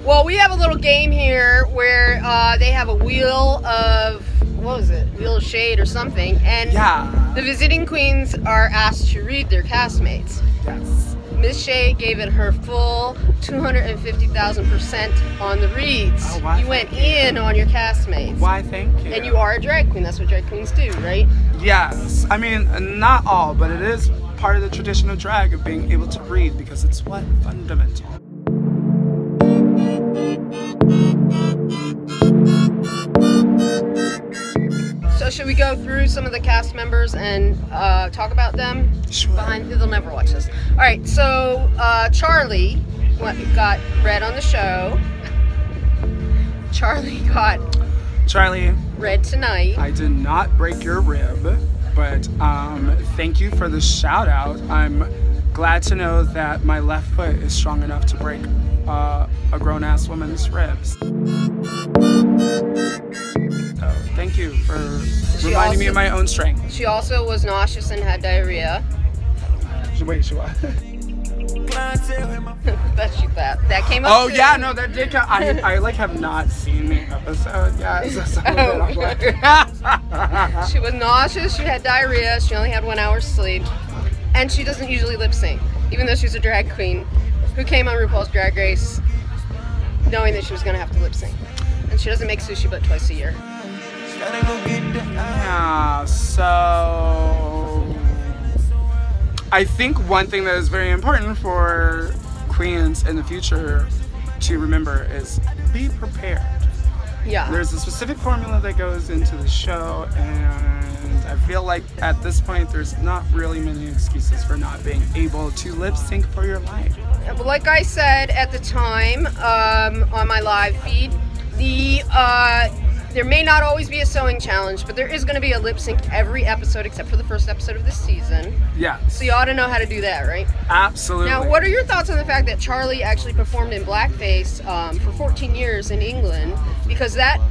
Well, we have a little game here where they have a wheel of, what was it? Wheel of Shade or something. And the visiting queens are asked to read their castmates. Yes. Miss Shea gave it her full 250,000% on the reads. Oh, why, you went in on your castmates. Why, thank you. And you are a drag queen. That's what drag queens do, right? Yes. I mean, not all, but it is part of the tradition of drag of being able to read because it's what? Fundamental. So should we go through some of the cast members and talk about them? Sure. They'll never watch this. All right, so Charlie got red on the show. Charlie red tonight. I did not break your rib, but thank you for the shout out. I'm glad to know that my left foot is strong enough to break a grown-ass woman's ribs. So thank you for reminding me of my own strength. She also was nauseous and had diarrhea. Wait, she what? that came up. Oh too. yeah, no, that did come. I like have not seen the episode. Yeah, She was nauseous. She had diarrhea. She only had 1 hour's sleep, and she doesn't usually lip sync, even though she's a drag queen who came on RuPaul's Drag Race knowing that she was going to have to lip sync. And she doesn't make sushi but twice a year. Yeah, so I think one thing that is very important for queens in the future to remember is be prepared. Yeah. There's a specific formula that goes into the show, and I feel like at this point there's not really many excuses for not being able to lip sync for your life. Well, like I said at the time on my live feed, there may not always be a sewing challenge, but there is going to be a lip sync every episode except for the first episode of this season. Yeah. So you ought to know how to do that, right? Absolutely. Now, what are your thoughts on the fact that Charlie actually performed in blackface for 14 years in England? Because that's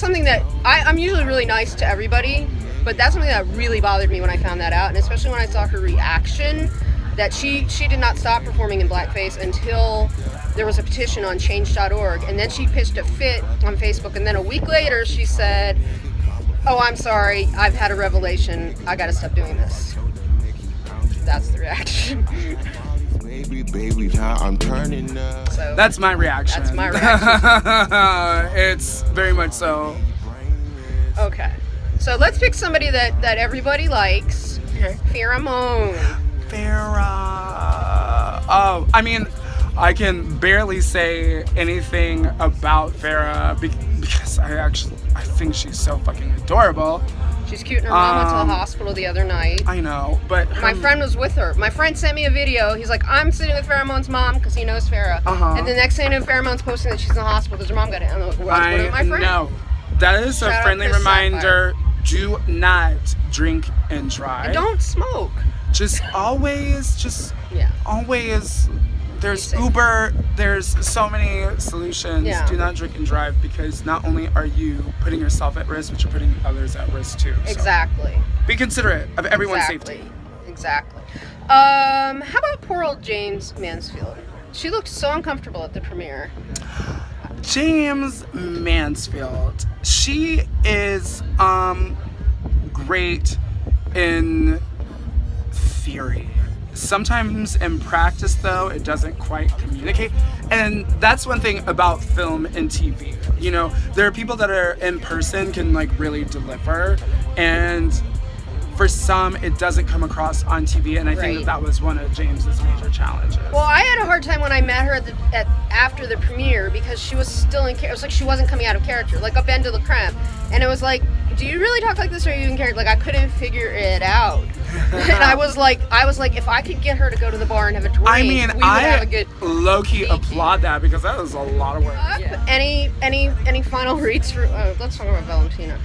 something that I'm usually really nice to everybody, but that's something that really bothered me when I found that out, and especially when I saw her reaction that she did not stop performing in blackface until there was a petition on change.org, and then she pitched a fit on Facebook, and then a week later she said, "Oh, I'm sorry, I've had a revelation, I gotta stop doing this." That's the reaction. Baby, I'm turning up. So that's my reaction. That's my reaction. It's very much so. Okay, so let's pick somebody that everybody likes. Okay. Pheromone. Oh, I mean, I can barely say anything about Farrah because I think she's so fucking adorable. She's cute, and her mom went to the hospital the other night. I know, but my friend was with her. My friend sent me a video. He's like, I'm sitting with Pheromone's mom because he knows Farrah. And the next thing I know, Pheromone's posting that she's in the hospital because her mom got it. I'm like, what's with my friend? No, that is a friendly reminder. Do not drink and drive. And don't smoke. Just always, there's Uber, there's so many solutions. Yeah. Do not drink and drive because not only are you putting yourself at risk, but you're putting others at risk too. Exactly. So be considerate of everyone's safety. Exactly. How about poor old James Mansfield? She looked so uncomfortable at the premiere. James Mansfield. She is great in theory. Sometimes in practice, though, it doesn't quite communicate. And that's one thing about film and TV. You know, there are people that are in person can like really deliver, and for some, it doesn't come across on TV. And I think that was one of James's major challenges. Well, I had a hard time when I met her after the premiere because she was still in character. It was like she wasn't coming out of character, like a Ben de la Creme. And it was like, do you really talk like this or are you in character? Like, I couldn't figure it out. And I was like, if I could get her to go to the bar and have a drink, we would have a good low-key applaud that because that was a lot of work. Yeah. Any final reads for? Let's talk about Valentina.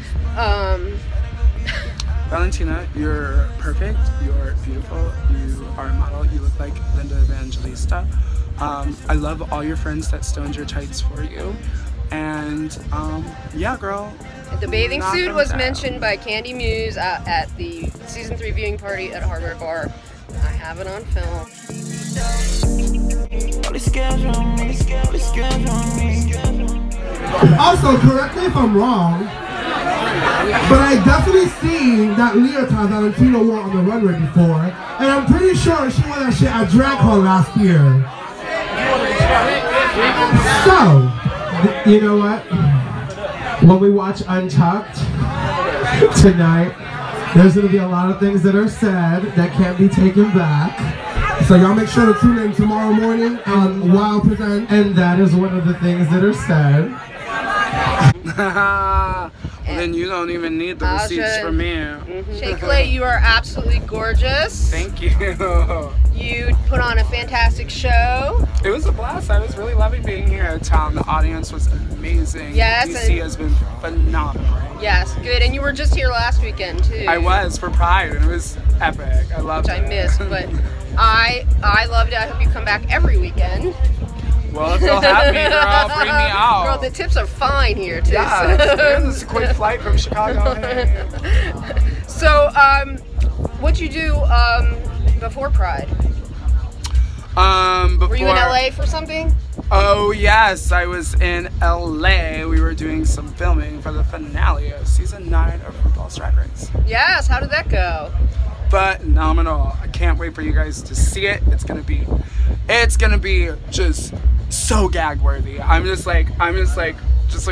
Valentina, you're perfect. You're beautiful. You are a model. You look like Linda Evangelista. I love all your friends that stoned your tights for you. And yeah, girl. The bathing suit was mentioned by Candy Muse at the season 3 viewing party at Hardware Bar. I have it on film. Also, correct me if I'm wrong, but I definitely seen that leotard Valentino wore on the runway before, and I'm pretty sure she wore that shit at DragCon last year. So, you know what? When we watch Untucked tonight, there's going to be a lot of things that are said that can't be taken back. So y'all make sure to tune in tomorrow morning on Wild Present, and that is one of the things that are said. Well, then you don't even need the receipts from me. Shea Coulee, you are absolutely gorgeous. Thank you. You put on a fantastic show. It was a blast. I was really loving being here at town. The audience was amazing. Yes. DC has been phenomenal. Yes, good. And you were just here last weekend too. I was for Pride, and it was epic. I loved it. Which I missed, but I loved it. I hope you come back every weekend. Well, if you'll have me, girl, bring me out. Girl, the tips are fine here too. Yeah, this is a quick flight from Chicago. So, what'd you do before Pride? Were you in LA for something? Oh yes, I was in LA. We were doing some filming for the finale of season 9 of RuPaul's Drag Race. Yes, how did that go? Phenomenal. I can't wait for you guys to see it. It's gonna be just so gag worthy. I'm just like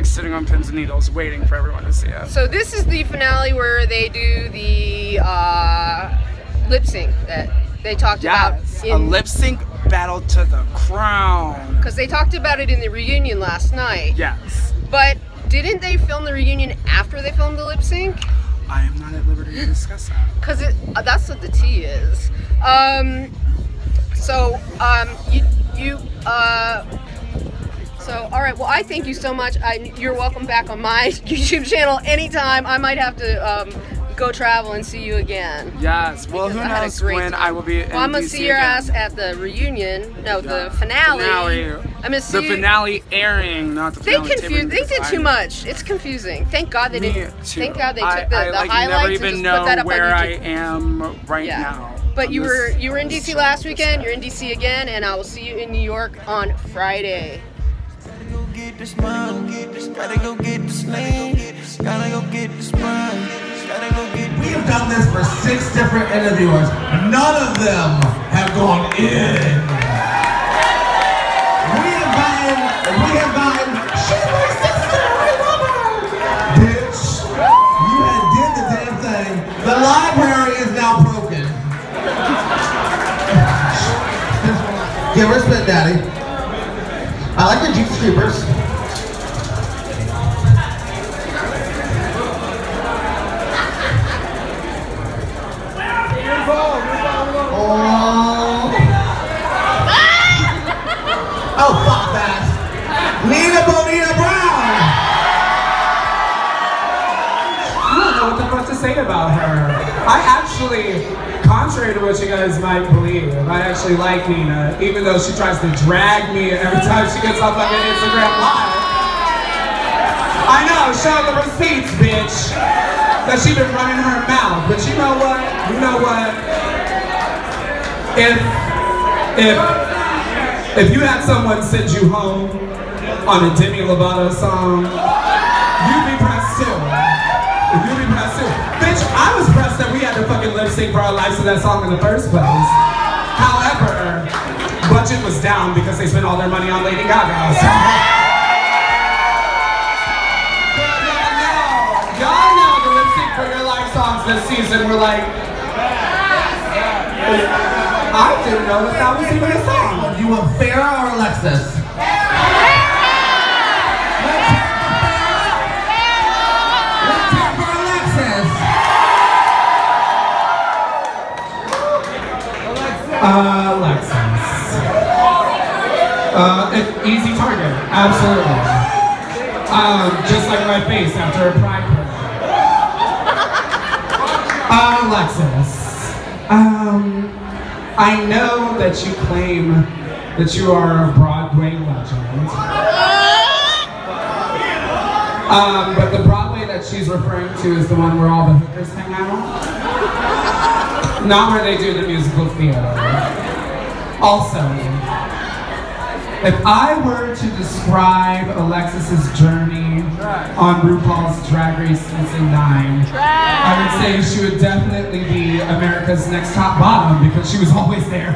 sitting on pins and needles waiting for everyone to see it. So this is the finale where they do the lip sync that they talked about. A lip sync battle to the crown. Because they talked about it in the reunion last night. Yes. But didn't they film the reunion after they filmed the lip sync? I am not at liberty to discuss that. Because that's what the tea is. So all right, well, I thank you so much. You're welcome back on my YouTube channel anytime. I might have to go travel and see you again. Yes, well, who knows when I will be in I'm going to DC see your again. ass at the reunion. No, the finale. I'm going to see the finale airing, not the finale. They did too much. It's confusing. Thank God they didn't. Thank God they took the I highlights never and even just know put that up where on I YouTube. am right now. But you were in DC last weekend. You're in DC again, and I will see you in New York on Friday. Gotta go get this money, gotta go get this name, gotta go get this money, gotta go get. We have done this for 6 different interviewers. None of them have gone in. We have gotten, she's my sister, I love her. Bitch, you had did the damn thing. The library is now broken. Give her a spit, Daddy. I like the Jeep Creepers. Oh, fuck that. Nina Bonita Brown. I don't know what the fuck to say about her. I actually, contrary to what you guys might believe, I actually like Nina, even though she tries to drag me every time she gets on fucking Instagram Live. I know, show the receipts, bitch. That she been running her mouth. But you know what? You know what? If you had someone send you home on a Demi Lovato song, you'd be pressed too. You'd be pressed too. Bitch, I was pressed that we had to fucking lip sync for our lives to that song in the first place. However, budget was down because they spent all their money on Lady Gaga. So. Y'all know the lip sync for your life songs this season were like, I didn't know that was even a song. You want Farrah or Alexis? Alexis. An easy target, absolutely. Just like my face after a Pride parade. Alexis. I know that you claim that you are a Broadway legend. But the Broadway that she's referring to is the one where all the hookers hang out. Not where they do the musical theater. Also, If I were to describe Alexis's journey on RuPaul's Drag Race Season 9, I would say she would definitely be America's Next Top Bottom because she was always there.